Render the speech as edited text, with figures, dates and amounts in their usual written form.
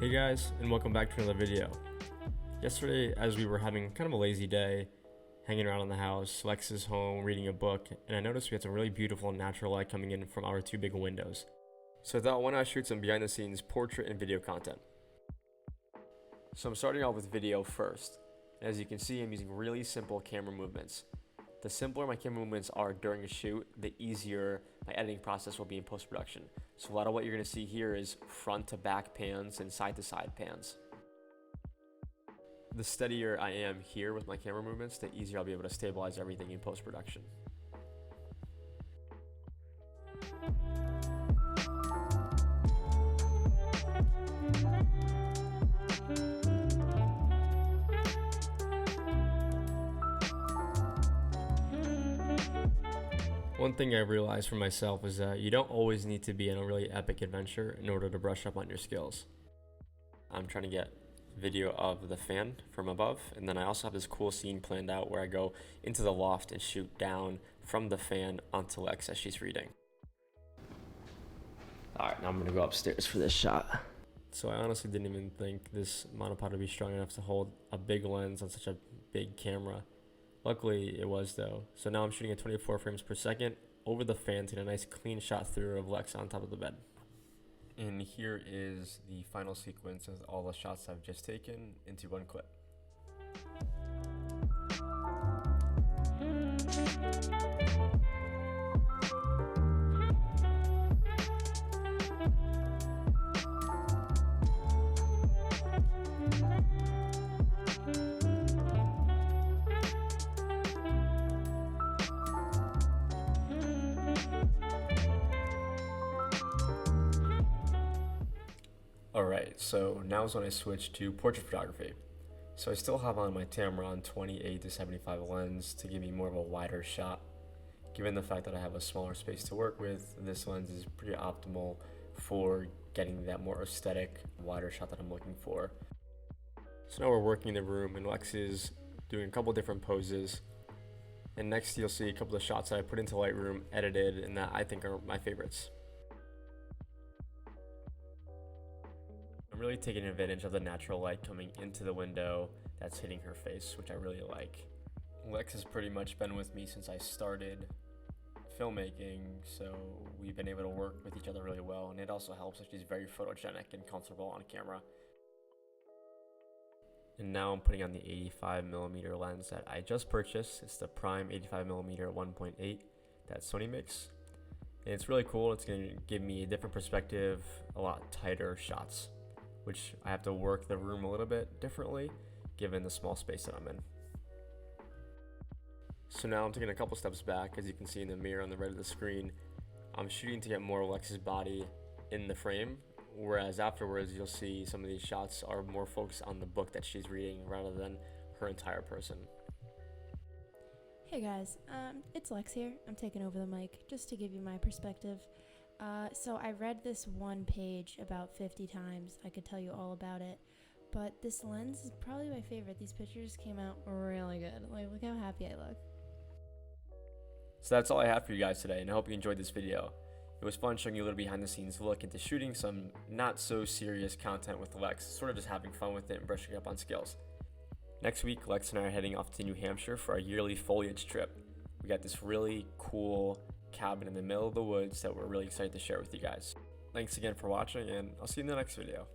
Hey guys, and welcome back to another video. Yesterday, as we were having kind of a lazy day, hanging around in the house, Lex is home reading a book, and I noticed we had some really beautiful natural light coming in from our two big windows. So I thought, why not shoot some behind the scenes portrait and video content? So I'm starting off with video first. As you can see, I'm using really simple camera movements. The simpler my camera movements are during a shoot, the easier my editing process will be in post-production. So a lot of what you're going to see here is front to back pans and side to side pans. The steadier I am here with my camera movements, the easier I'll be able to stabilize everything in post-production. One thing I realized for myself is that you don't always need to be in a really epic adventure in order to brush up on your skills. I'm trying to get video of the fan from above, and then I also have this cool scene planned out where I go into the loft and shoot down from the fan onto Lex as she's reading. Alright, now I'm going to go upstairs for this shot. So I honestly didn't even think this monopod would be strong enough to hold a big lens on such a big camera. Luckily it was though. So now I'm shooting at 24 frames per second over the fan to get a nice clean shot through of Lex on top of the bed. And here is the final sequence of all the shots I've just taken into one clip. Alright, so now is when I switch to portrait photography. So I still have on my Tamron 28-75 lens to give me more of a wider shot. Given the fact that I have a smaller space to work with, this lens is pretty optimal for getting that more aesthetic, wider shot that I'm looking for. So now we're working in the room and Lex is doing a couple different poses. And next you'll see a couple of shots that I put into Lightroom, edited, and that I think are my favorites. I'm really taking advantage of the natural light coming into the window that's hitting her face, which I really like. Lex has pretty much been with me since I started filmmaking, so we've been able to work with each other really well, and it also helps that she's very photogenic and comfortable on camera. And now I'm putting on the 85mm lens that I just purchased. It's the Prime 85mm 1.8 that Sony makes. And it's really cool. It's going to give me a different perspective, a lot tighter shots, which I have to work the room a little bit differently given the small space that I'm in. So now I'm taking a couple steps back. As you can see in the mirror on the right of the screen, I'm shooting to get more of Lex's body in the frame, whereas afterwards you'll see some of these shots are more focused on the book that she's reading rather than her entire person. Hey guys, it's Lex here. I'm taking over the mic just to give you my perspective. So I read this one page about 50 times. I could tell you all about it, but this lens is probably my favorite. These pictures came out really good. Like, look how happy I look. So that's all I have for you guys today, and I hope you enjoyed this video. It was fun showing you a little behind the scenes look into shooting some not so serious content with Lex, sort of just having fun with it and brushing up on skills. Next week, Lex and I are heading off to New Hampshire for our yearly foliage trip. We got this really cool cabin in the middle of the woods that we're really excited to share with you guys. Thanks again for watching, and I'll see you in the next video.